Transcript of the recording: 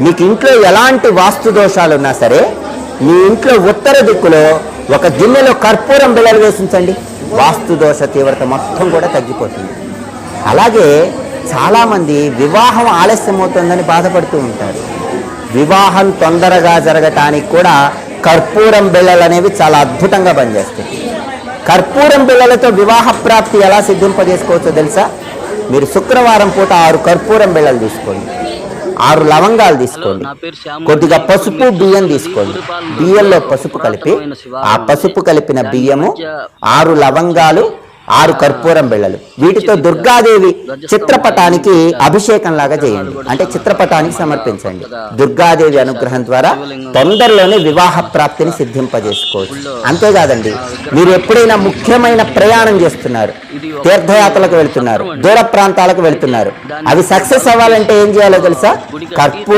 మీకు ఇంట్లో ఎలాంటి వాస్తు దోషాలు ఉన్నా సరే మీ ఇంట్లో ఉత్తర దిక్కులో ఒక గిన్నెలో కర్పూరం బిళ్ళలు వేసించండి, వాస్తు దోష తీవ్రత మొత్తం కూడా తగ్గిపోతుంది. అలాగే చాలామంది వివాహం ఆలస్యం అవుతుందని బాధపడుతూ ఉంటారు. వివాహం తొందరగా జరగటానికి కూడా కర్పూరం బిళ్ళలు అనేవి చాలా అద్భుతంగా పనిచేస్తాయి. కర్పూరం బిళ్ళలతో వివాహ ప్రాప్తి ఎలా సిద్ధింపజేసుకోవచ్చో తెలుసా? మీరు శుక్రవారం పూట 6 కర్పూరం బిళ్ళలు తీసుకోండి, 6 లవంగాలు తీసుకోండి, కొద్దిగా పసుపు బియ్యం తీసుకోండి, బియ్యంలో పసుపు కలిపి ఆ పసుపు కలిపిన బియ్యము 6 లవంగాలు 6 కర్పూరం బిళ్ళలు, వీటితో దుర్గాదేవి చిత్రపటానికి అభిషేకం లాగా చేయండి, అంటే చిత్రపటానికి సమర్పించండి. దుర్గాదేవి అనుగ్రహం ద్వారా తొందరలోనే వివాహ ప్రాప్తిని సిద్ధింపజేసుకోవచ్చు. అంతేకాదండి, మీరు ఎప్పుడైనా ముఖ్యమైన ప్రయాణం చేస్తున్నారు, తీర్థయాత్రలకు వెళ్తున్నారు, దూర ప్రాంతాలకు వెళ్తున్నారు, అవి సక్సెస్ అవ్వాలంటే ఏం చేయాలో తెలుసా? కర్పూరం